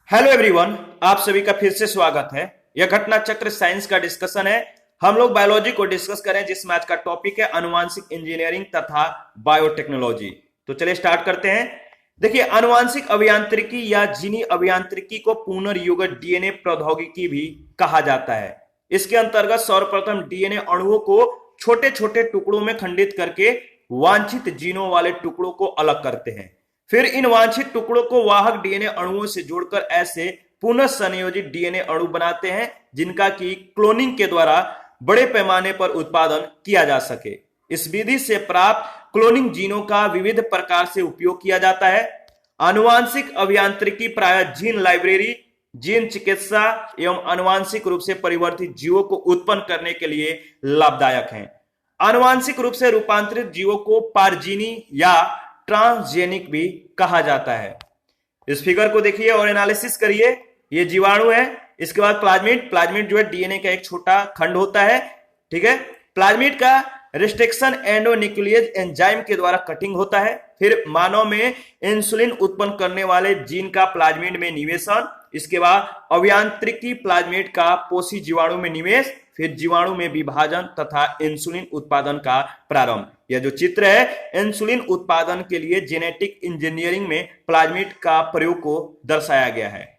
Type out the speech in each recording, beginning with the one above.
Hello everyone, आप सभी का फिर से स्वागत है। यह घटना चक्र साइंस का डिस्कशन है। हम लोग बायोलॉजी को डिस्कस करें जिसमें आज का टॉपिक है अनुवांशिक इंजीनियरिंग तथा बायोटेक्नोलॉजी। तो चलिए स्टार्ट करते हैं। देखिए, अनुवांशिक अभियांत्रिकी या जीनी अभियांत्रिकी को पुनर्युगत डीएनए प्रौद्योगिकी भी कहा जाता है। इसके अंतर्गत सर्वप्रथम डीएनए अणुओं को छोटे छोटे टुकड़ों में खंडित करके वांछित जीनों वाले टुकड़ों को अलग करते हैं। फिर इन वांछित टुकड़ों को वाहक डीएनए अणुओं से जोड़कर ऐसे पुनः संयोजित डीएनए अणु बनाते हैं जिनका की क्लोनिंग के द्वारा बड़े पैमाने पर उत्पादन किया जा सके। इस विधि से प्राप्त क्लोनिंग जीनों का विविध प्रकार से उपयोग किया जाता है। आनुवांशिक अभियांत्रिकी प्रायः जीन लाइब्रेरी, जीन चिकित्सा एवं आनुवांशिक रूप से परिवर्तित जीवों को उत्पन्न करने के लिए लाभदायक है। आनुवांशिक रूप से रूपांतरित जीवों को पारजीनी या ट्रांसजेनिक भी कहा जाता है। इस फिगर को देखिए और एनालिसिस करिए। ये जीवाणु है, इसके बाद प्लाज्मिड जो है डीएनए का एक छोटा खंड होता है। ठीक है, प्लाज्मिड का रिस्ट्रिक्शन एंडोन्यूक्लियेज एंजाइम के द्वारा कटिंग होता है। फिर मानव में इंसुलिन उत्पन्न करने वाले जीन का प्लाज्मिड में निवेशन, इसके बाद अभियांत्रिकी प्लाज्मिड का पोषी जीवाणु में निवेश, फिर जीवाणु में विभाजन तथा इंसुलिन उत्पादन का प्रारंभ। यह जो चित्र है इंसुलिन उत्पादन के लिए जेनेटिक इंजीनियरिंग में प्लाज्मिड का प्रयोग को दर्शाया गया है।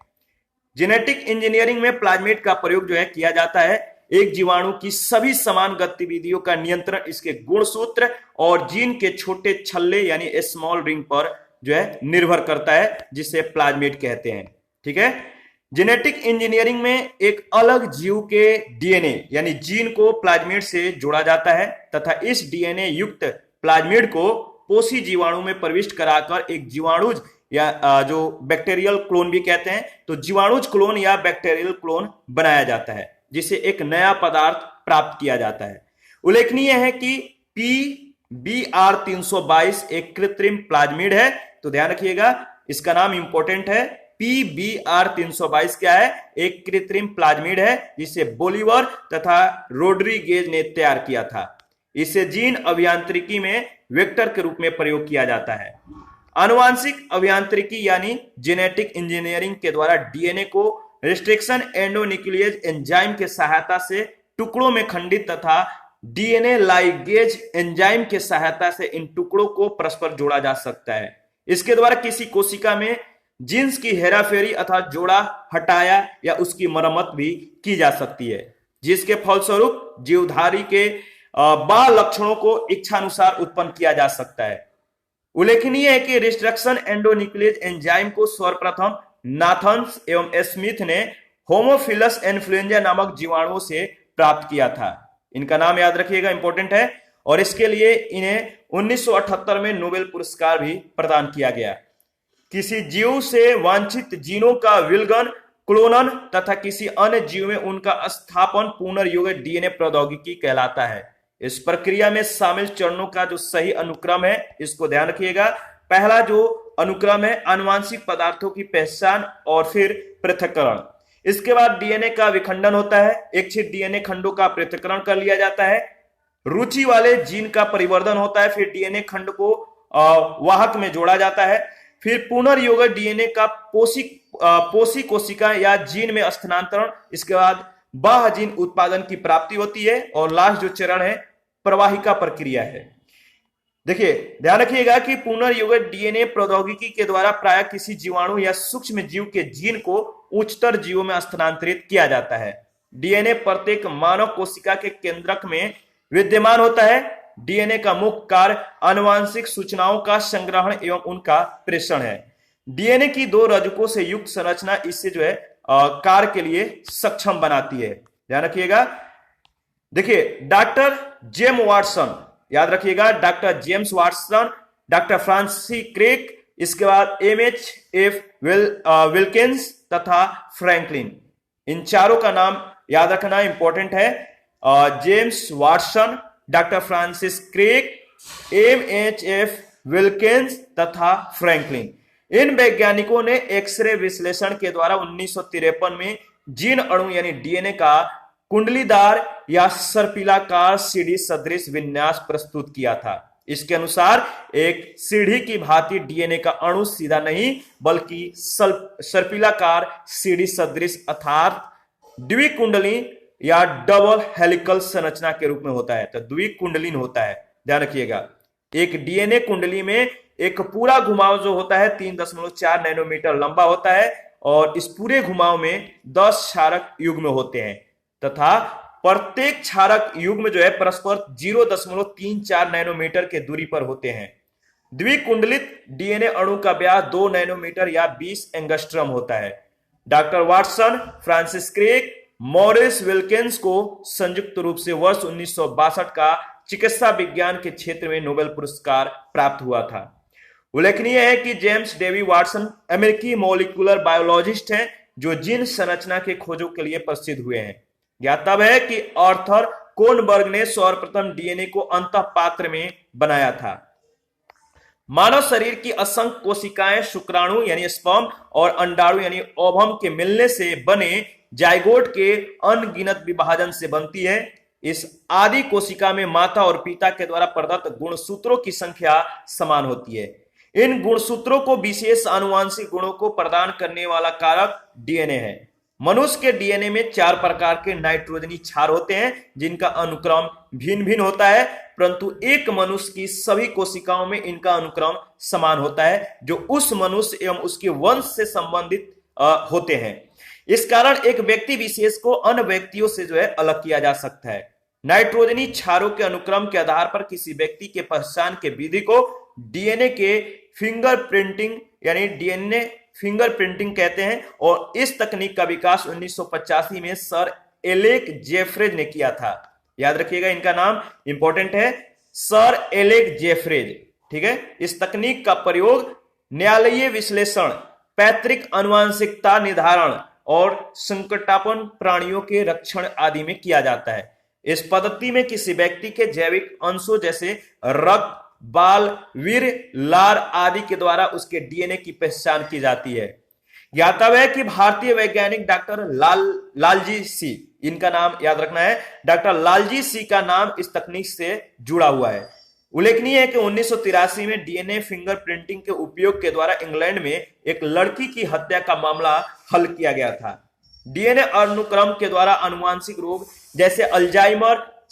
जेनेटिक इंजीनियरिंग में प्लाज्मिड का प्रयोग जो है किया जाता है एक जीवाणु की सभी समान गतिविधियों का नियंत्रण इसके गुणसूत्र और जीन के छोटे छल्ले यानी स्मॉल रिंग पर जो है निर्भर करता है, जिसे प्लाज्मिड कहते हैं। ठीक है, जेनेटिक इंजीनियरिंग में एक अलग जीव के डीएनए यानी जीन को प्लाज्मिड से जोड़ा जाता है तथा इस डीएनए युक्त प्लाज्मिड को पोषी जीवाणु में प्रविष्ट कराकर एक जीवाणुज या जो बैक्टीरियल क्लोन भी कहते हैं, तो जीवाणुज क्लोन या बैक्टीरियल क्लोन बनाया जाता है जिसे एक नया पदार्थ प्राप्त किया जाता है। उल्लेखनीय है कि PBr322 एक कृत्रिम प्लाज्मिड है, तो ध्यान रखिएगा इसका नाम इंपॉर्टेंट है। PBr322 क्या है? एक कृत्रिम प्लाज्मिड है जिसे बोलिवर तथा रोड्रीगेज ने तैयार किया था। इसे जीन अभियांत्रिकी में वेक्टर के रूप में प्रयोग किया जाता है। आनुवांशिक अभियांत्रिकी यानी जेनेटिक इंजीनियरिंग के द्वारा डीएनए को रिस्ट्रिक्शन एंडोन्यूक्लियेज एंजाइम के सहायता से टुकड़ों में खंडित तथा डीएनए लाइगेज एंजाइम के सहायता से इन टुकड़ों को परस्पर जोड़ा जा सकता है। इसके द्वारा किसी कोशिका में जीन्स की हेराफेरी अथवा जोड़ा हटाया या उसकी मरम्मत भी की जा सकती है, जिसके फलस्वरूप जीवधारी के बाल लक्षणों को इच्छानुसार उत्पन्न किया जा सकता है। उल्लेखनीय है कि रिस्ट्रक्शन एंडोन्यूक्लियेज एंजाइम को सर्वप्रथम नाथन्स एवं स्मिथ ने होमोफिलस इन्फ्लुएंजा नामक जीवाणुओं से प्राप्त किया था। इनका नाम याद रखिएगा, इंपॉर्टेंट है, और इसके लिए इन्हें 1978 में नोबेल पुरस्कार भी प्रदान किया गया। किसी जीव से वांछित जीनों का विलगन, क्लोनन तथा किसी अन्य जीव में उनका स्थापन पुनर्युगत डीएनए प्रौद्योगिकी कहलाता है। इस प्रक्रिया में शामिल चरणों का जो सही अनुक्रम है इसको ध्यान रखिएगा। पहला जो अनुक्रम है आनुवांशिक पदार्थों की पहचान और फिर पृथक्करण। इसके बाद डीएनए का विखंडन होता है, इच्छित डीएनए खंडों का पृथक्करण कर लिया जाता है। रुचि वाले जीन का परिवर्धन होता है, फिर डीएनए खंड को वाहक में जोड़ा जाता है। फिर पुनर्युगत डीएनए का पोषी कोशिका या जीन में स्थानांतरण, इसके बाद बाह्य जीन उत्पादन की प्राप्ति होती है और लास्ट जो चरण है प्रवाहिका प्रक्रिया है। देखिए ध्यान रखिएगा कि पुनर्युगत डीएनए प्रौद्योगिकी के द्वारा प्राय किसी जीवाणु या सूक्ष्म जीव के जीन को उच्चतर जीवों में स्थानांतरित किया जाता है। डीएनए प्रत्येक मानव कोशिका के केंद्रक में विद्यमान होता है। डीएनए का मुख्य कार्य आनुवांशिक सूचनाओं का संग्रहण एवं उनका प्रेषण है। डीएनए की दो रजकों से युक्त संरचना इससे जो है कार्य के लिए सक्षम बनाती है। ध्यान रखिएगा। देखिए डॉक्टर जेम वाटसन, याद रखिएगा doctor James Watson, doctor Francis Crick, इसके बाद MHF विल्किंस तथा फ्रैंकलिन, इन चारों का नाम याद रखना इंपॉर्टेंट है। James Watson, doctor Francis Crick, MHF Wilkins तथा फ्रैंकलिन, इन वैज्ञानिकों ने एक्सरे विश्लेषण के द्वारा 1953 में जीन अणु यानी डीएनए का कुंडलीदार या सर्पिलाकार सीढ़ी सदृश विन्यास प्रस्तुत किया था। इसके अनुसार एक सीढ़ी की भांति डीएनए का अणु सीधा नहीं बल्कि सर्पिलाकार सीढ़ी सदृश अर्थात द्विकुंडलीन या डबल हेलिकल संरचना के रूप में होता है। तो द्विकुंडलीन होता है, ध्यान रखिएगा। एक डीएनए कुंडली में एक पूरा घुमाव जो होता है 3.4 नैनोमीटर लंबा होता है और इस पूरे घुमाव में 10 क्षारक युग्म होते हैं तथा प्रत्येक क्षारक युग्म जो है परस्पर 0.34 नैनोमीटर के दूरी पर होते हैं। द्विकुंडलित डीएनए अणु का व्यास 2 नैनोमीटर या 20 एंगस्ट्रम होता है। Doctor Watson, Francis Crick, Maurice Wilkins को संयुक्त रूप से वर्ष 1962 का चिकित्सा विज्ञान के क्षेत्र में नोबेल पुरस्कार प्राप्त हुआ था। उल्लेखनीय है कि जेम्स डेवी वाटसन अमेरिकी मॉलिक्यूलर बायोलॉजिस्ट हैं जो जीन संरचना के खोजों के लिए प्रसिद्ध हुए हैं। यह तब है कि आर्थर कोनबर्ग ने सर्वप्रथम डीएनए को अंतःपात्र में बनाया था। मानव शरीर की असंख्य कोशिकाएं शुक्राणु यानी स्पर्म और अंडाणु यानी ओवम के मिलने से बने जाइगोट के अनगिनत विभाजन से बनती है। इस आदि कोशिका में माता और पिता के द्वारा प्रदत्त गुणसूत्रों की संख्या समान होती है। इन गुणसूत्रों को विशेष आनुवंशिक गुणों को प्रदान करने वाला कारक डीएनए है। मनुष्य के डीएनए में 4 प्रकार के नाइट्रोजनी क्षार होते हैं जिनका अनुक्रम भिन्न भिन्न होता है, परंतु एक मनुष्य की सभी कोशिकाओं में इनका अनुक्रम समान होता है जो उस मनुष्य एवं उसके वंश से संबंधित होते हैं। इस कारण एक व्यक्ति विशेष को अन्य व्यक्तियों से जो है अलग किया जा सकता है। नाइट्रोजनी क्षारों के अनुक्रम के आधार पर किसी व्यक्ति के पहचान के विधि को डीएनए के फिंगरप्रिंटिंग यानी डीएनए फिंगरप्रिंटिंग कहते हैं और इस तकनीक का विकास 1985 में सर एलेक जेफ्रेज ने किया था। याद रखिएगा, इनका नाम इंपॉर्टेंट है, सर एलेक जेफ्रेज। ठीक है, इस तकनीक का प्रयोग न्यायालयीय विश्लेषण, पैतृक आनुवंशिकता निर्धारण और संकटापन्न प्राणियों के रक्षण आदि में किया जाता है। इस पद्धति में किसी व्यक्ति के जैविक अंशों जैसे रक्त, बाल, वीर, लार आदि के द्वारा उसके डीएनए की पहचान की जाती है। ज्ञातव्य है कि भारतीय वैज्ञानिक डॉक्टर लालजी सी, इनका नाम याद रखना है, डॉक्टर लालजी सी का नाम इस तकनीक से जुड़ा हुआ है। उल्लेखनीय है कि 1983 में डीएनए फिंगरप्रिंटिंग के उपयोग के द्वारा इंग्लैंड में एक लड़की की हत्या का मामला हल किया गया था। डीएनए अनुक्रम के द्वारा आनुवंशिक रोग जैसे अल्जाइमर,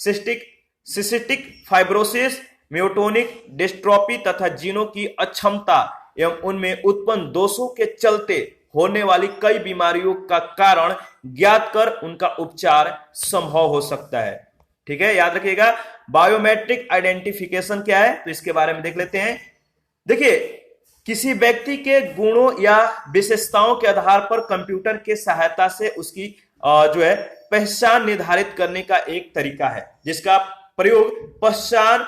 सिस्टिक फाइब्रोसिस, म्यूटोनिक डिस्ट्रोफी तथा जीनों की अक्षमता एवं उनमें उत्पन्न दोषों के चलते होने वाली कई बीमारियों का कारण ज्ञात कर उनका उपचार संभव हो सकता है। ठीक है, याद रखिएगा। बायोमेट्रिक आइडेंटिफिकेशन क्या है तो इसके बारे में देख लेते हैं। देखिए, किसी व्यक्ति के गुणों या विशेषताओं के आधार पर कंप्यूटर के सहायता से उसकी जो है पहचान निर्धारित करने का एक तरीका है जिसका प्रयोग पहचान,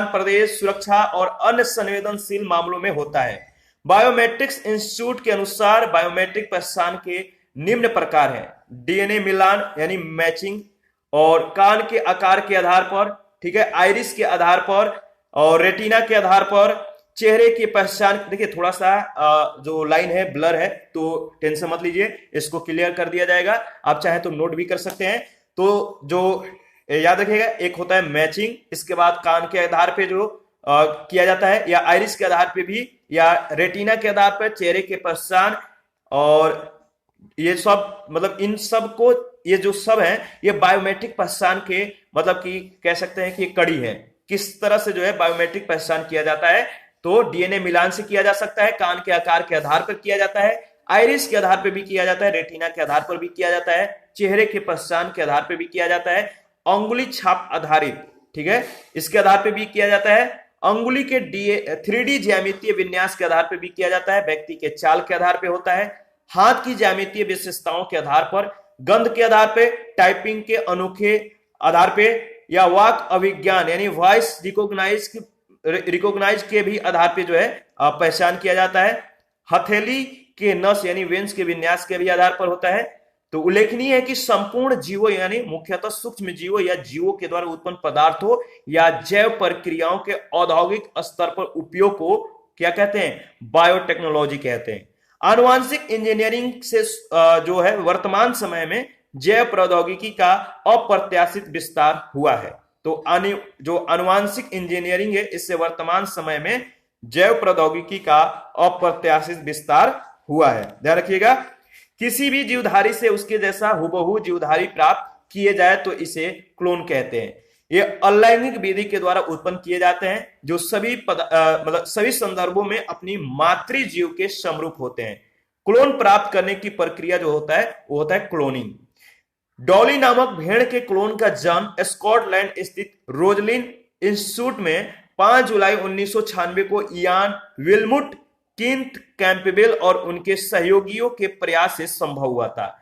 प्रदेश, सुरक्षा और अन्य संवेदनशील मामलों में होता है। बायोमेट्रिक्स इंस्टीट्यूट के अनुसार बायोमेट्रिक पहचान के निम्न प्रकार है। डीएनए मिलान यानी मैचिंग और कान के आकार के आधार पर, ठीक है, आइरिस के आधार पर और रेटिना के आधार पर, चेहरे की पहचान। देखिए थोड़ा सा जो लाइन है ब्लर है तो टेंशन मत लीजिए, इसको क्लियर कर दिया जाएगा। आप चाहे तो नोट भी कर सकते हैं। तो जो याद रखिएगा, एक होता है मैचिंग, इसके बाद कान के आधार पे जो किया जाता है या आइरिस के आधार पे भी या रेटिना के आधार पर चेहरे के पहचान, और ये सब मतलब इन सब को ये जो सब है ये बायोमेट्रिक पहचान के मतलब कि कह सकते हैं कि कड़ी है। किस तरह से जो है बायोमेट्रिक पहचान किया जाता है तो डीएनए मिलान से किया जा सकता है, कान के आकार के आधार पर किया जाता है, आइरिस के आधार पर भी किया जाता है, रेटिना के आधार पर भी किया जाता है, चेहरे के पहचान के आधार पर भी किया जाता है, अंगुली छाप आधारित, ठीक है, इसके आधार पर भी किया जाता है, अंगुली के 3D ज्यामितीय विन्यास के आधार पर भी किया जाता है, व्यक्ति के चाल के आधार पर होता है, हाथ की ज्यामितीय विशेषताओं के आधार पर, गंध के आधार पे, टाइपिंग के अनोखे आधार पे या वाक अभिज्ञान यानी वॉइस रिकॉग्नाइज के भी आधार पे जो है पहचान किया जाता है, हथेली के नस यानी वेन्स के विन्यास के भी आधार पर होता है। तो उल्लेखनीय है कि संपूर्ण जीवों यानी मुख्यतः सूक्ष्म जीवों या जीवों के द्वारा उत्पन्न पदार्थों या जैव प्रक्रियाओं के औद्योगिक स्तर पर उपयोग को क्या कहते हैं, बायोटेक्नोलॉजी कहते हैं। आनुवांशिक इंजीनियरिंग से जो है वर्तमान समय में जैव प्रौद्योगिकी का अप्रत्याशित विस्तार हुआ है। तो जो आनुवांशिक इंजीनियरिंग है, इससे वर्तमान समय में जैव प्रौद्योगिकी का अप्रत्याशित विस्तार हुआ है। ध्यान रखिएगा, किसी भी जीवधारी से उसके जैसा हुबहू जीवधारी प्राप्त किए जाए तो इसे क्लोन कहते हैं। ये अलैंगिक विधि के द्वारा उत्पन्न किए जाते हैं, जो सभी मतलब सभी संदर्भों में अपनी मातृ जीव के समरूप होते हैं। क्लोन प्राप्त करने की प्रक्रिया जो होता है वो होता है क्लोनिंग। डॉली नामक भेड़ के क्लोन का जन्म स्कॉटलैंड स्थित रोजलिन इंस्टीट्यूट में 5 जुलाई 1996 को इयान विल्मुट, किंथ कैंपबेल और उनके सहयोगियों के प्रयास से संभव हुआ था।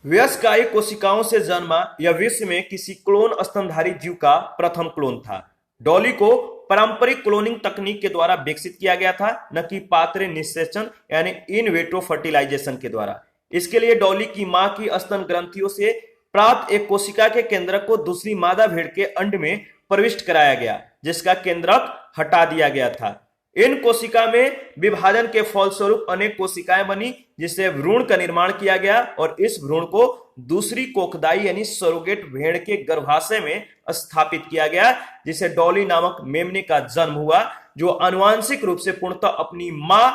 वयस्कायी कोशिकाओं से जन्मा यह विश्व में किसी क्लोन स्तनधारी जीव का प्रथम क्लोन था। डॉली को पारंपरिक क्लोनिंग तकनीक के द्वारा विकसित किया गया था, न कि पात्र निषेचन यानी इन विट्रो फर्टिलाइजेशन के द्वारा। इसके लिए डॉली की मां की स्तन ग्रंथियों से प्राप्त एक कोशिका के केंद्रक को दूसरी मादा भेड़ के अंड में प्रविष्ट कराया गया, जिसका केंद्रक हटा दिया गया था। इन कोशिका में विभाजन के फलस्वरूप अनेक कोशिकाएं बनी, जिससे भ्रूण का निर्माण किया गया और इस भ्रूण को दूसरी कोखदाई यानी सरोगेट भेड़ के गर्भाशय में स्थापित किया गया, जिसे डॉली नामक मेमने का जन्म हुआ, जो आनुवांशिक रूप से पूर्णतः अपनी मां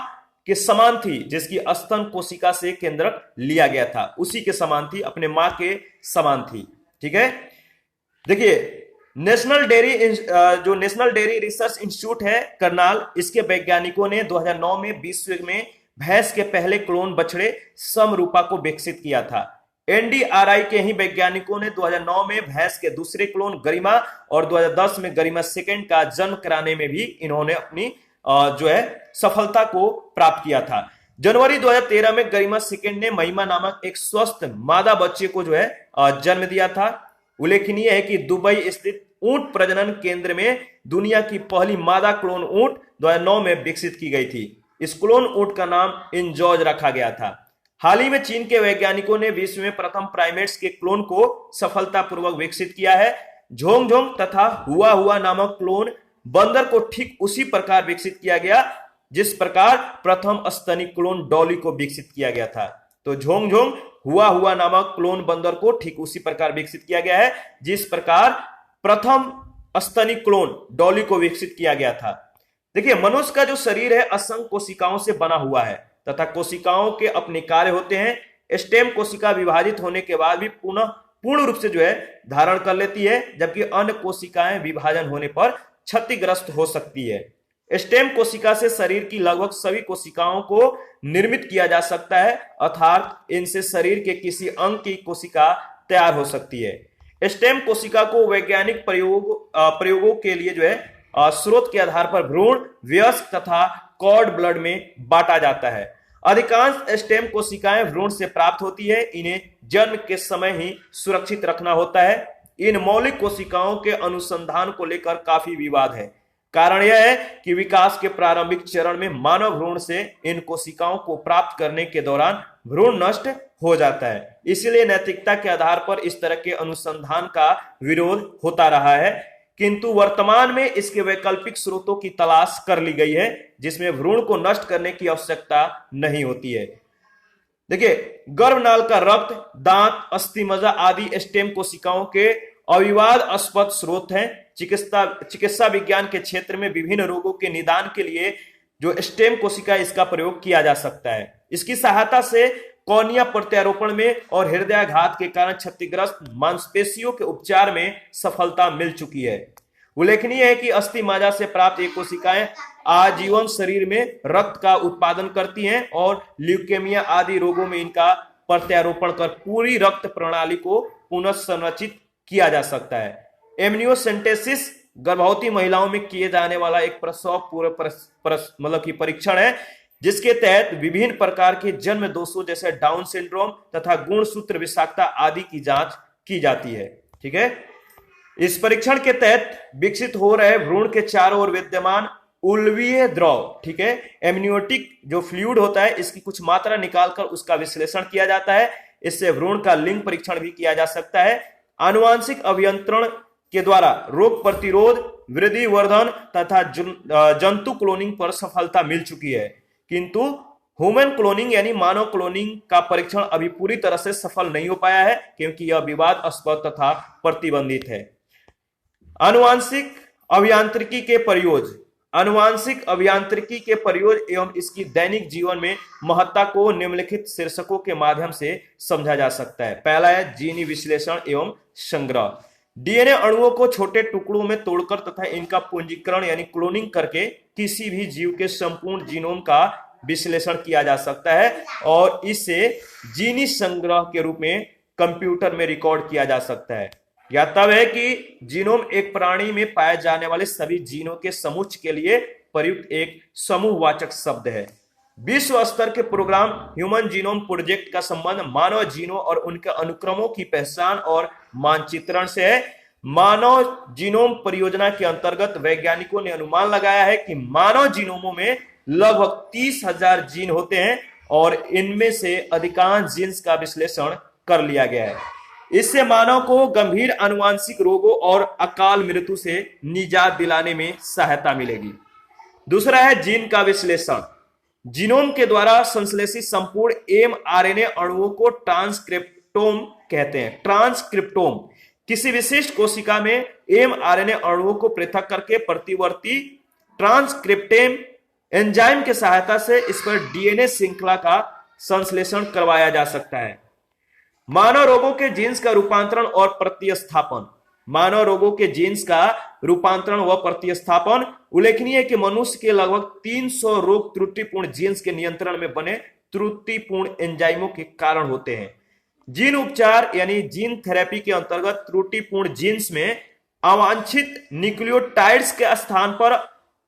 के समान थी, जिसकी स्तन कोशिका से केंद्रक लिया गया था, उसी के समान थी, अपने मां के समान थी। ठीक है, देखिए नेशनल डेयरी रिसर्च इंस्टीट्यूट है करनाल, इसके वैज्ञानिकों ने 2009 में विश्व में भैंस के पहले क्लोन बछड़े समरूपा को विकसित किया था। एनडीआरआई के ही वैज्ञानिकों ने 2009 में भैंस के दूसरे क्लोन गरिमा और 2010 में गरिमा सेकंड का जन्म कराने में भी इन्होंने अपनी जो है सफलता को प्राप्त किया था। जनवरी 2013 में गरिमा सेकंड ने महिमा नामक एक स्वस्थ मादा बच्चे को जो है जन्म दिया था। उल्लेखनीय है कि दुबई स्थित ऊंट प्रजनन केंद्र में दुनिया की पहली मादा क्लोन ऊंट 2009 में विकसित की गई थी। इस क्लोन ऊंट का नाम इंजॉज रखा गया था। हाल ही में चीन के वैज्ञानिकों ने विश्व में प्रथम प्राइमेट्स के क्लोन को सफलतापूर्वक विकसित किया है। झोंगझोंग तथा हुआ हुआ नामक क्लोन बंदर को ठीक उसी प्रकार विकसित किया गया जिस प्रकार प्रथम स्तनी क्लोन डॉली को विकसित किया गया था। तो झोंगझोंग हुआ हुआ नामक क्लोन बंदर को ठीक उसी प्रकार विकसित किया गया है जिस प्रकार प्रथम स्तनी क्लोन डॉली को विकसित किया गया था। देखिए, मनुष्य का जो शरीर है असंख्य कोशिकाओं से बना हुआ है तथा कोशिकाओं के अपने कार्य होते हैं। स्टेम कोशिका विभाजित होने के बाद भी पुनः पूर्ण रूप से जो है धारण कर लेती है, जबकि अन्य कोशिकाएं विभाजन होने पर क्षतिग्रस्त हो सकती है। स्टेम कोशिका से शरीर की लगभग सभी कोशिकाओं को निर्मित किया जा सकता है, अर्थात इनसे शरीर के किसी अंग की कोशिका तैयार हो सकती है। स्टेम कोशिका को वैज्ञानिक प्रयोगों के लिए जो है स्रोत के आधार पर भ्रूण, वयस्क तथा कॉर्ड ब्लड में बांटा जाता है। अधिकांश स्टेम कोशिकाएं भ्रूण से प्राप्त होती है। इन्हें जन्म के समय ही सुरक्षित रखना होता है। इन मौलिक कोशिकाओं के अनुसंधान को लेकर काफी विवाद है। कारण यह है कि विकास के प्रारंभिक चरण में मानव भ्रूण से इन कोशिकाओं को प्राप्त करने के दौरान भ्रूण नष्ट हो जाता है। इसलिए नैतिकता के आधार पर इस तरह के अनुसंधान का विरोध होता रहा है, किंतु वर्तमान में इसके वैकल्पिक स्रोतों की तलाश कर ली गई है जिसमें भ्रूण को नष्ट करने की आवश्यकता नहीं होती है। देखिए, गर्भनाल का रक्त, दांत, अस्थिमज्जा आदि स्टेम कोशिकाओं के अविवादास्पद स्रोत हैं। चिकित्सा विज्ञान के क्षेत्र में विभिन्न रोगों के निदान के लिए जो स्टेम कोशिका इसका प्रयोग किया जा सकता है। इसकी सहायता से कॉर्निया प्रत्यारोपण में और हृदयाघात के कारण क्षतिग्रस्त मांसपेशियों के उपचार में सफलता मिल चुकी है। उल्लेखनीय है कि अस्थि मज्जा से प्राप्त ये कोशिकाएं आजीवन शरीर में रक्त का उत्पादन करती हैं और ल्यूकेमिया आदि रोगों में इनका प्रत्यारोपण कर पूरी रक्त प्रणाली को पुनः संरचित किया जा सकता है। एमनियोसेंटेसिस गर्भवती महिलाओं में किए जाने वाला एक प्रसव पूर्व परीक्षण है, जिसके तहत विभिन्न प्रकार के जन्म दोषों जैसे डाउन सिंड्रोम तथा गुणसूत्र विषाक्तता आदि की जांच की जाती है। ठीक है, इस परीक्षण के तहत विकसित हो रहे भ्रूण के चारों ओर विद्यमान उल्वीय द्रव, ठीक है, एमनियोटिक जो फ्लूइड होता है, इसकी कुछ मात्रा निकालकर उसका विश्लेषण किया जाता है। इससे भ्रूण का लिंग परीक्षण भी किया जा सकता है। आनुवांशिक अभियंत्रण के द्वारा रोग प्रतिरोध, वृद्धि वर्धन तथा जंतु क्लोनिंग पर सफलता मिल चुकी है, किंतु ह्यूमन क्लोनिंग यानी मानव क्लोनिंग का परीक्षण अभी पूरी तरह से सफल नहीं हो पाया है, क्योंकि यह विवादास्पद तथा प्रतिबंधित है। आनुवांशिक अभियांत्रिकी के प्रयोग, आनुवांशिक अभियांत्रिकी के प्रयोग एवं इसकी दैनिक जीवन में महत्ता को निम्नलिखित शीर्षकों के माध्यम से समझा जा सकता है। पहला है जीनी विश्लेषण एवं संग्रह। डीएनए अणुओं को छोटे टुकड़ों में तोड़कर तथा इनका पूंजीकरण यानी क्लोनिंग करके किसी भी जीव के संपूर्ण जीनोम का विश्लेषण किया जा सकता है और इसे जीनी संग्रह के रूप में कंप्यूटर में रिकॉर्ड किया जा सकता है। यह तब है कि जीनोम एक प्राणी में पाए जाने वाले सभी जीनों के समुच्चय के लिए प्रयुक्त एक समूहवाचक शब्द है। विश्व स्तर के प्रोग्राम ह्यूमन जीनोम प्रोजेक्ट का संबंध मानव जीनों और उनके अनुक्रमों की पहचान और मानचित्रण से है। मानव जीनोम परियोजना के अंतर्गत वैज्ञानिकों ने अनुमान लगाया है कि मानव जीनोमों में लगभग 30,000 जीन होते हैं और इनमें से अधिकांश जीन्स का विश्लेषण कर लिया गया है। इससे मानव को गंभीर आनुवांशिक रोगों और अकाल मृत्यु से निजात दिलाने में सहायता मिलेगी। दूसरा है जीन का विश्लेषण। जीनोम के द्वारा संश्लेषित संपूर्ण एमआरएनए अणुओं को ट्रांसक्रिप्टोम कहते हैं। ट्रांसक्रिप्टोम किसी विशिष्ट कोशिका में एमआरएनए अणुओं को पृथक करके प्रतिवर्ती ट्रांसक्रिप्टेम एंजाइम की सहायता से इस पर डीएनए श्रृंखला का संश्लेषण करवाया जा सकता है। मानव रोगों के जीन्स का रूपांतरण और प्रतिस्थापन। मानव रोगों के जीन्स का रूपांतरण व प्रतिस्थापन उल्लेखनीय है कि मनुष्य के लगभग 300 रोग त्रुटिपूर्ण जीन्स के नियंत्रण में बने त्रुटिपूर्ण एंजाइमों के कारण होते हैं। जीन उपचार यानी जीन थेरेपी के अंतर्गत त्रुटिपूर्ण जीन्स में अवांछित न्यूक्लियोटाइड्स के स्थान पर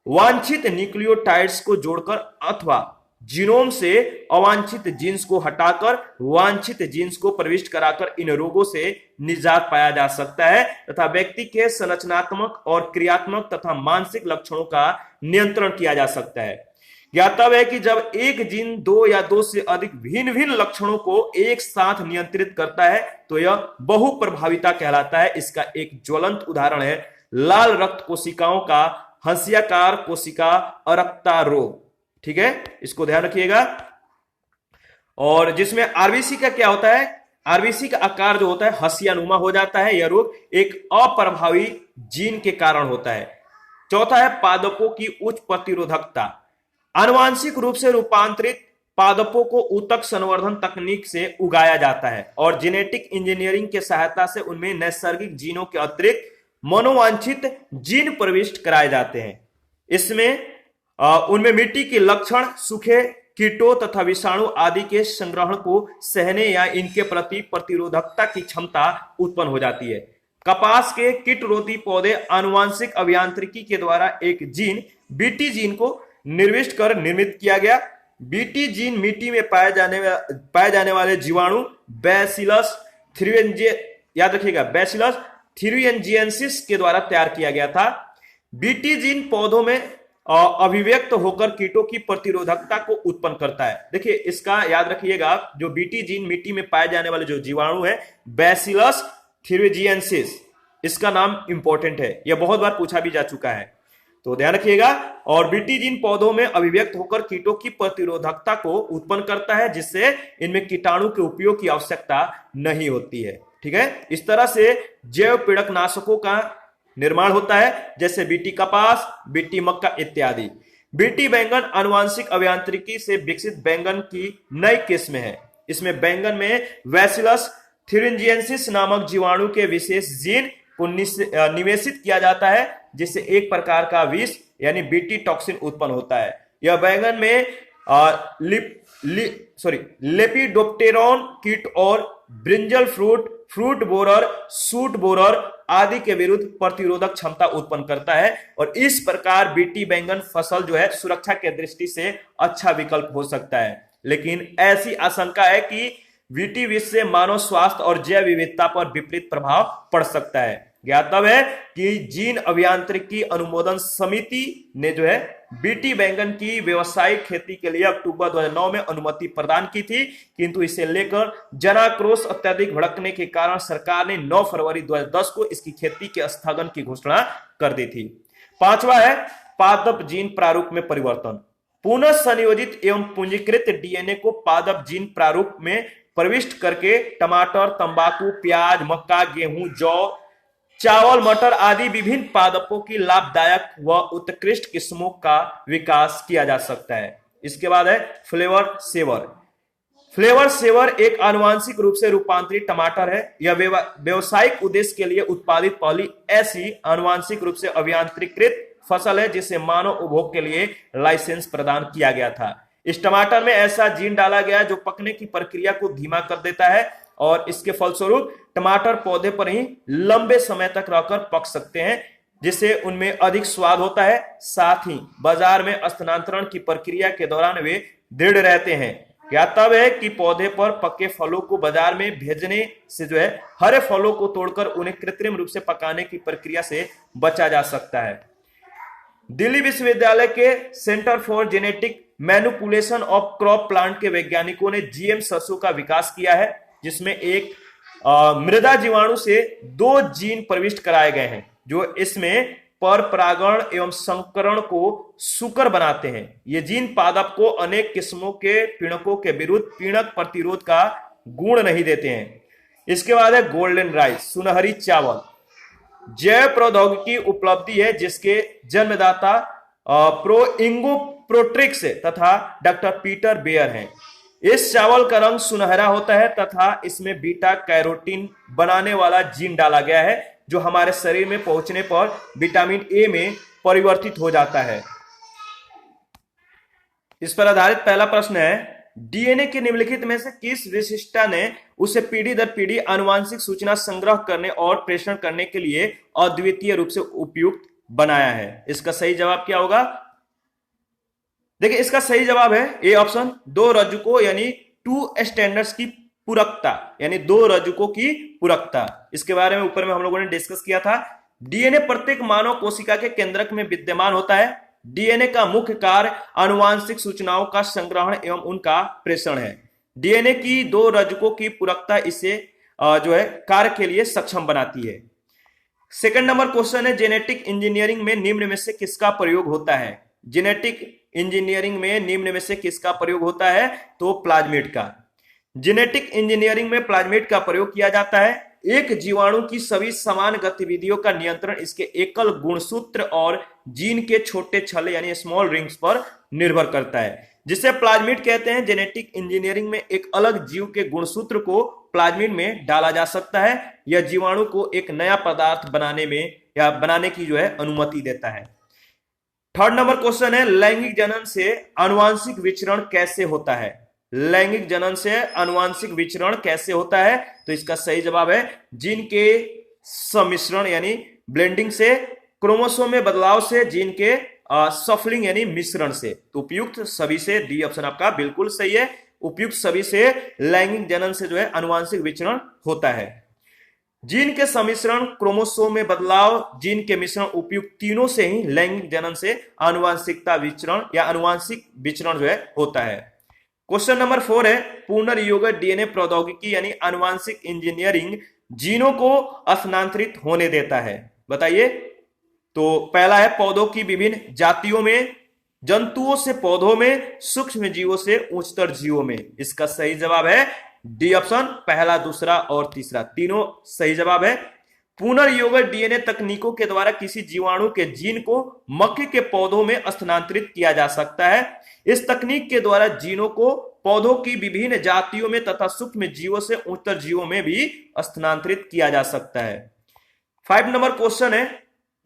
वांछित न्यूक्लियोटाइड्स को जोड़कर अथवा जीनोम से अवांछित जीन्स को हटाकर वांछित जीन्स को प्रविष्ट कराकर इन रोगों से निजात पाया जा सकता है तथा व्यक्ति के संरचनात्मक और क्रियात्मक तथा मानसिक लक्षणों का नियंत्रण किया जा सकता है। ज्ञातव्य है कि जब एक जीन दो या दो से अधिक भिन्न भिन्न लक्षणों को एक साथ नियंत्रित करता है तो यह बहुप्रभाविता कहलाता है। इसका एक ज्वलंत उदाहरण है लाल रक्त कोशिकाओं का हंसियाकार कोशिका अरक्ता रोग। ठीक है, इसको ध्यान रखिएगा। और जिसमें आरबीसी का क्या होता है, आरबीसी का आकार जो होता है हंसियानुमा हो जाता है। यह रोग एक अप्रभावी जीन के कारण होता है। चौथा है पादपों की उच्च प्रतिरोधकता। आनुवांशिक रूप से रूपांतरित पादपों को ऊतक संवर्धन तकनीक से उगाया जाता है और जेनेटिक इंजीनियरिंग के सहायता से उनमें नैसर्गिक जीनों के अतिरिक्त मनोवांछित जीन प्रविष्ट कराए जाते हैं। इसमें उनमें मिट्टी के लक्षण, सूखे कीटों तथा विषाणु आदि के संग्रहण को सहने या इनके प्रति प्रतिरोधकता की क्षमता उत्पन्न हो जाती है। कपास के कीटरोधी पौधे आनुवांशिक अभियांत्रिकी के द्वारा एक जीन बीटी जीन को निर्दिष्ट कर निर्मित किया गया। बीटी जीन मिट्टी में पाए जाने वाले जीवाणु बैसिलस याद रखिएगा बैसिलस थ्यूरियनजिएंसिस के द्वारा तैयार किया गया था। बीटी जीन पौधों में अभिव्यक्त होकर कीटों की प्रतिरोधकता को उत्पन्न करता है। देखिए इसका याद रखिएगा, जो बीटी जीन मिट्टी में पाए जाने वाले जो जीवाणु है बैसिलस थ्यूरियनजिएंसिस, इसका नाम इंपॉर्टेंट है, यह बहुत बार पूछा भी जा चुका है, तो ध्यान रखिएगा। और बीटी जीन पौधों में अभिव्यक्त होकर कीटों की प्रतिरोधकता को उत्पन्न करता है जिससे इनमें कीटाणु के उपयोग की आवश्यकता नहीं होती है। ठीक है, इस तरह से जैव पीड़क नाशकों का निर्माण होता है जैसे बीटी कपास, बीटी मक्का इत्यादि। बीटी बैंगन आनुवांशिक अभियांत्रिकी से विकसित बैंगन की नई किस्म है। इसमें बैंगन में बैसिलस थ्यूरियनजिएंसिस नामक जीवाणु के विशेष जीन को निवेशित किया जाता है जिससे एक प्रकार का विष यानी बीटी टॉक्सिन उत्पन्न होता है। यह बैंगन में लेपिडोप्टेरॉन कीट और brinjal fruit borer, suit borer आदि के विरुद्ध प्रतिरोधक क्षमता उत्पन्न करता है और इस प्रकार बीटी बैंगन फसल जो है सुरक्षा के दृष्टि से अच्छा विकल्प हो सकता है। लेकिन ऐसी आशंका है कि बीटी विष से मानव स्वास्थ्य और जैव विविधता पर विपरीत प्रभाव पड़ सकता है। ज्ञातव्य है कि जीन अभियांत्रिकी अनुमोदन समिति ने जो है बीटी बैंगन की व्यवसायिक खेती के लिए अक्टूबर 2009 में अनुमति प्रदान की थी, किंतु इसे लेकर जनाक्रोश अत्यधिक भड़कने के कारण सरकार ने 9 फरवरी 2010 को इसकी खेती के स्थगन की घोषणा कर दी थी। पांचवा है पादप जीन प्रारूप में परिवर्तन। पुनः संयोजित एवं पूंजीकृत डीएनए को पादप जीन प्रारूप में प्रविष्ट करके टमाटर, तंबाकू, प्याज, मक्का, गेहूं, जौ चावल, मटर आदि विभिन्न पादपों की लाभदायक व उत्कृष्ट किस्मों का विकास किया जा सकता है। इसके बाद है फ्लेवर सेवर। फ्लेवर सेवर एक आनुवांशिक रूप से रूपांतरित टमाटर है। यह व्यवसायिक उद्देश्य के लिए उत्पादित पहली ऐसी आनुवांशिक रूप से अभियांत्रिकृत फसल है जिसे मानव उपभोग के लिए लाइसेंस प्रदान किया गया था। इस टमाटर में ऐसा जीन डाला गया जो पकने की प्रक्रिया को धीमा कर देता है और इसके फलस्वरूप टमाटर पौधे पर ही लंबे समय तक रहकर पक सकते हैं, जिससे उनमें अधिक स्वाद होता है। साथ ही बाजार में स्थानांतरण की प्रक्रिया के दौरान वे दृढ़ रहते हैं। या तब है कि पौधे पर पके फलों को बाजार में भेजने से जो है हरे फलों को तोड़कर उन्हें कृत्रिम रूप से पकाने की प्रक्रिया से बचा जा सकता है। दिल्ली विश्वविद्यालय के centre for genetic manipulation of crop plant के वैज्ञानिकों ने जीएम सरसों का विकास किया है, जिसमें एक मृदा जीवाणु से 2 जीन प्रविष्ट कराए गए हैं जो इसमें पर परागण एवं संकरण को सुकर बनाते हैं। ये जीन पादप को अनेक किस्मों के पीड़कों के विरुद्ध पीड़क प्रतिरोध का गुण नहीं देते हैं। इसके बाद है गोल्डन राइस, सुनहरी चावल। जैव प्रौद्योगिकी उपलब्धि है जिसके जन्मदाता प्रोइंगो प्रोट्रिक्स तथा डॉक्टर पीटर बेयर हैं। इस चावल का रंग सुनहरा होता है तथा इसमें बीटा कैरोटीन बनाने वाला जीन डाला गया है जो हमारे शरीर में पहुंचने पर विटामिन ए में परिवर्तित हो जाता है। इस पर आधारित पहला प्रश्न है, डीएनए के निम्नलिखित में से किस विशिष्टता ने उसे पीढ़ी दर पीढ़ी आनुवांशिक सूचना संग्रह करने और प्रेषण करने के लिए अद्वितीय रूप से उपयुक्त बनाया है? इसका सही जवाब क्या होगा? देखिए, इसका सही जवाब है ए ऑप्शन, 2 रज्जुकों यानी 2 स्टैंडर्ड्स की पूरकता, यानी 2 रज्जुकों की पूरकता। इसके बारे में ऊपर में हम लोगों ने डिस्कस किया था। डीएनए प्रत्येक मानव कोशिका के केंद्रक में विद्यमान होता है। डीएनए का मुख्य कार्य आनुवांशिक सूचनाओं का संग्रहण एवं उनका प्रेषण है। डीएनए की 2 रज्जुकों की पूरकता इसे जो है कार्य के लिए सक्षम बनाती है। सेकंड नंबर क्वेश्चन है, जेनेटिक इंजीनियरिंग में निम्न में से किसका प्रयोग होता है? जेनेटिक इंजीनियरिंग में निम्न में से किसका प्रयोग होता है? तो प्लाज्मिड का। जेनेटिक इंजीनियरिंग में प्लाज्मिड का प्रयोग किया जाता है। एक जीवाणु की सभी समान गतिविधियों का नियंत्रण इसके एकल गुणसूत्र और जीन के छोटे छल्ले यानी स्मॉल रिंग्स पर निर्भर करता है, जिसे प्लाज्मिड कहते हैं। जेनेटिक इंजीनियरिंग में एक अलग जीव के गुणसूत्र को प्लाज्मिड में डाला जा सकता है। यह जीवाणु को एक नया पदार्थ बनाने में या बनाने की जो है अनुमति देता है। थर्ड नंबर क्वेश्चन है, लैंगिक जनन से आनुवांशिक विचरण कैसे होता है? लैंगिक जनन से आनुवांशिक विचरण कैसे होता है? तो इसका सही जवाब है जीन के सम्मिश्रण यानी ब्लेंडिंग से, क्रोमोसोम में बदलाव से, जीन के सफलिंग यानी मिश्रण से। तो उपयुक्त सभी से डी ऑप्शन आपका बिल्कुल सही है। उपयुक्त सभी से लैंगिक जनन से जो है आनुवांशिक विचरण होता है। जीन के सम्मिश्रण, क्रोमोसोम में बदलाव, जीन के मिश्रण, उपयुक्त तीनों से ही लैंगिक जनन से आनुवांशिकता विचरण या आनुवांशिक विचरण जो है होता है। क्वेश्चन नंबर 4 है, पुनर्योगक डीएनए प्रौद्योगिकी यानी आनुवांशिक इंजीनियरिंग जीनों को स्थानांतरित होने देता है। बताइए। तो पहला है, पौधों की विभिन्न जातियों में, जंतुओं से पौधों में, सूक्ष्म जीवों से उच्चतर जीवों में। इसका सही जवाब है डी ऑप्शन, पहला, दूसरा और तीसरा, तीनों सही जवाब है। पुनर्योगक डीएनए तकनीकों के द्वारा किसी जीवाणु के जीन को मक्के के पौधों में स्थानांतरित किया जा सकता है। इस तकनीक के द्वारा जीनों को पौधों की विभिन्न जातियों में तथा सूक्ष्म जीवों से उच्चतर जीवों में भी स्थानांतरित किया जा सकता है। 5 नंबर क्वेश्चन है,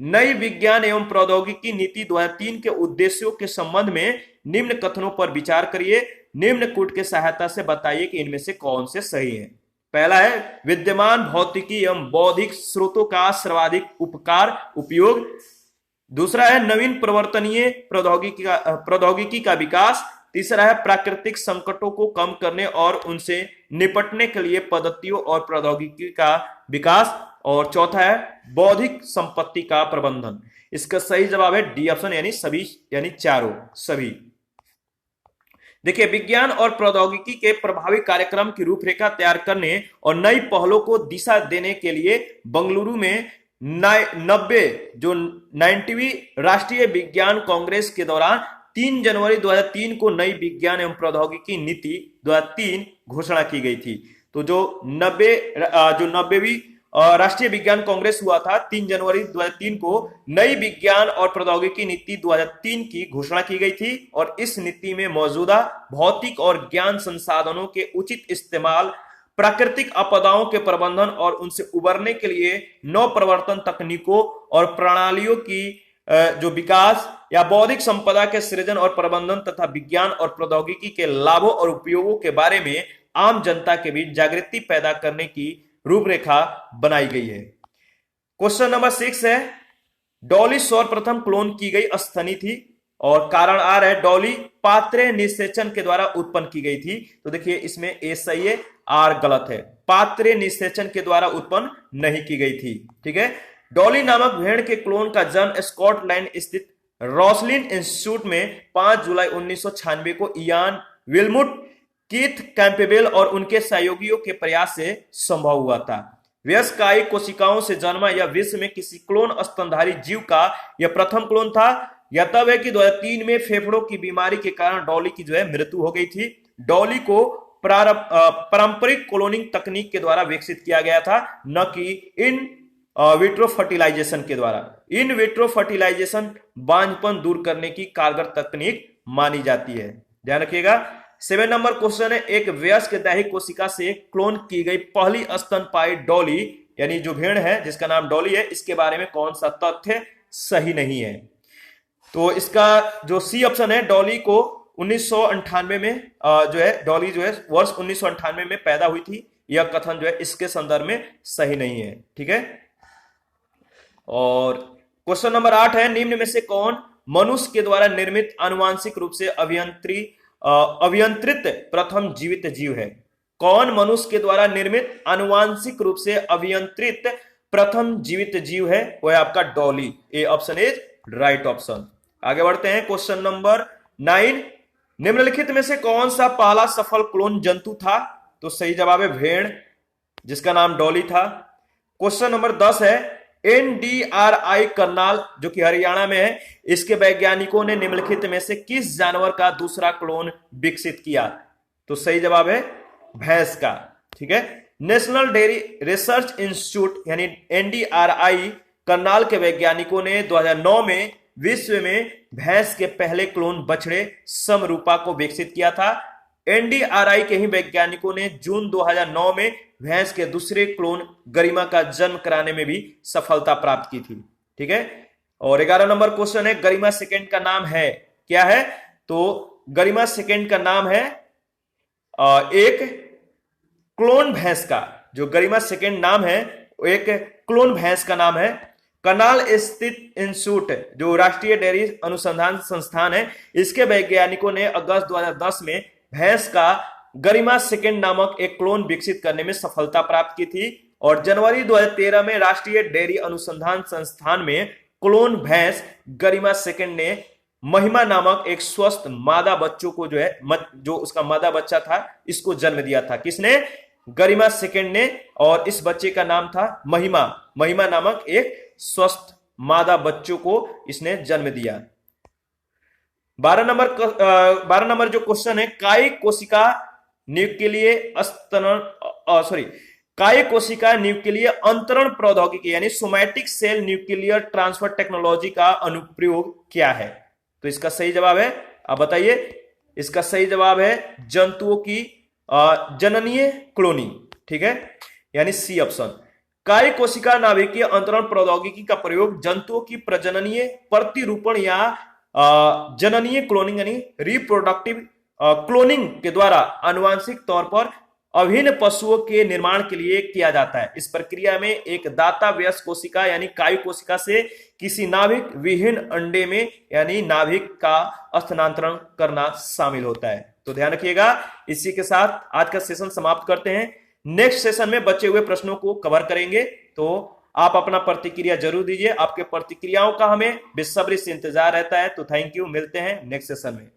नई विज्ञान एवं प्रौद्योगिकी नीति 2003 के उद्देश्यों के संबंध में निम्न कथनों पर विचार करिए। निम्न कूट के सहायता से बताइए कि इनमें से कौन से सही हैं। पहला है, विद्यमान भौतिकी एवं बौद्धिक स्रोतों का सर्वाधिक उपकार उपयोग। दूसरा है, नवीन परिवर्तनीय प्रौद्योगिकी का विकास। तीसरा है, प्राकृतिक संकटों को कम करने और उनसे निपटने के लिए पद्धतियों और प्रौद्योगिकी का विकास। और चौथा है, बौद्धिक संपत्ति का प्रबंधन। इसका सही जवाब है डी ऑप्शन यानी सभी, यानी चारों सभी। देखिए, विज्ञान और प्रौद्योगिकी के प्रभावी कार्यक्रम की रूपरेखा तैयार करने और नई पहलों को दिशा देने के लिए बेंगलुरु में 90वीं राष्ट्रीय विज्ञान कांग्रेस के दौरान 3 जनवरी 2003 को नई विज्ञान एवं प्रौद्योगिकी नीति 2003 घोषणा की गई थी। तो जो 90वीं राष्ट्रीय विज्ञान कांग्रेस हुआ था 3 जनवरी 2003 को नई विज्ञान और प्रौद्योगिकी नीति 2003 की घोषणा की गई थी और इस नीति में मौजूदा भौतिक और ज्ञान संसाधनों के उचित इस्तेमाल, प्राकृतिक आपदाओं के प्रबंधन और उनसे उबरने के लिए नव प्रवर्तन तकनीकों और प्रणालियों की जो विकास या बौद्धिक संपदा के सृजन और प्रबंधन तथा विज्ञान और प्रौद्योगिकी के लाभों और उपयोगों के बारे में आम जनता के बीच जागृति पैदा करने की रूपरेखा बनाई गई है। क्वेश्चन नंबर 6 है, डॉली सर्वप्रथम क्लोन की गई स्तनी थी और कारण आर है डॉली पात्रे निषेचन के द्वारा उत्पन्न की गई थी। तो देखिए इसमें ए सही है, आर गलत है, पात्रे निषेचन के द्वारा उत्पन्न नहीं की गई थी। ठीक है, डॉली नामक भेड़ के क्लोन का जन्म स्कॉटलैंड स्थित रॉसलिन इंस्टीट्यूट में 5 जुलाई 1996 को इयान विल्मुट, कीथ कैंपेबेल और उनके सहयोगियों के प्रयास से संभव हुआ था। वयस्क कोशिकाओं से जन्मा यह विश्व में किसी क्लोन स्तनधारी जीव का यह प्रथम क्लोन था। यह तब है कि 2003 में फेफड़ों की बीमारी के कारण डॉली की मृत्यु हो गई थी। डॉली को पारंपरिक क्लोनिंग तकनीक के द्वारा विकसित किया गया था, न कि इन विट्रो फर्टिलाइजेशन के द्वारा। इन विट्रो फर्टिलाइजेशन बांझपन दूर करने की कारगर तकनीक मानी जाती है। ध्यान रखिएगा। 7 नंबर क्वेश्चन है, एक वयस्क दैहिक कोशिका से क्लोन की गई पहली स्तनपायी डॉली यानी जो भेड़ है जिसका नाम डॉली है, इसके बारे में कौन सा तथ्य सही नहीं है? तो इसका जो सी ऑप्शन है, डॉली को 1998 में डॉली वर्ष 1998 में पैदा हुई थी, यह कथन इसके संदर्भ में सही नहीं है। ठीक है, और क्वेश्चन नंबर 8 है, निम्न में से कौन मनुष्य के द्वारा निर्मित आनुवांशिक रूप से अभियंत्रित प्रथम जीवित जीव है? कौन मनुष्य के द्वारा निर्मित आनुवांशिक रूप से अभियंत्रित प्रथम जीवित जीव है? वह आपका Dolly. A option is right option. आगे बढ़ते हैं, क्वेश्चन नंबर 9, निम्नलिखित में से कौन सा पहला सफल क्लोन जंतु था? तो सही जवाब है भेड़, जिसका नाम डॉली था। क्वेश्चन नंबर 10 है, NDRI करनाल जो कि हरियाणा में है, इसके वैज्ञानिकों ने निम्नलिखित में से किस जानवर का दूसरा क्लोन विकसित किया? तो सही जवाब है भैंस का। ठीक है, नेशनल डेयरी रिसर्च इंस्टीट्यूट यानी NDRI करनाल के वैज्ञानिकों ने 2009 में विश्व में भैंस के पहले क्लोन बछड़े समरूपा को विकसित किया था। NDRI के ही वैज्ञानिकों ने जून 2009 में भैंस के दूसरे क्लोन गरिमा का जन्म कराने में भी सफलता प्राप्त की थी। ठीक है, और 11 नंबर क्वेश्चन है, गरिमा सेकंड का नाम है क्या है? तो गरिमा सेकंड का नाम है एक क्लोन भैंस का, जो गरिमा सेकंड नाम है एक क्लोन भैंस का नाम है। करनाल स्थित इंस्टीट्यूट जो राष्ट्रीय डेयरी अनुसंधान संस्थान है, इसके वैज्ञानिकों ने अगस्त 2010 में भैंस का गरिमा सेकंड नामक एक क्लोन विकसित करने में सफलता प्राप्त की थी और जनवरी 2013 में राष्ट्रीय डेयरी अनुसंधान संस्थान में क्लोन भैंस गरिमा सेकंड ने महिमा नामक एक स्वस्थ मादा बच्चों को जो उसका मादा बच्चा था, इसको जन्म दिया था। किसने? गरिमा सेकंड ने, और इस बच्चे का नाम था महिमा। महिमा नामक एक स्वस्थ मादा बच्चों को इसने जन्म दिया। 12 नंबर जो क्वेश्चन है, कायिक कोशिका न्यूक्लियर अंतरण प्रौद्योगिकी यानी somatic cell nuclear transfer technology का अनुप्रयोग क्या है? तो इसका सही जवाब है, आप बताइए। इसका सही जवाब है जंतुओं की जननीय क्लोनिंग। ठीक है, यानी सी ऑप्शन। कायिक कोशिका नाभिकीय अंतरण प्रौद्योगिकी का प्रयोग जंतुओं की प्रजननीय प्रतिरूपण या जननीय क्लोनिंग यानी रिप्रोडक्टिव क्लोनिंग के द्वारा आनुवांशिक तौर पर अभिन्न पशुओं के निर्माण के लिए किया जाता है। इस प्रक्रिया में एक दाता वयस्क कोशिका यानी कायिक कोशिका से किसी नाभिक विहीन अंडे में यानी नाभिक का स्थानांतरण करना शामिल होता है। तो ध्यान रखिएगा। इसी के साथ आज का सेशन समाप्त करते हैं। नेक्स्ट सेशन में बचे हुए प्रश्नों को कवर करेंगे, तो आप अपना प्रतिक्रिया जरूर दीजिए। आपके प्रतिक्रियाओं का हमें बेसब्री से इंतजार रहता है। तो थैंक यू, मिलते हैं नेक्स्ट सेशन में।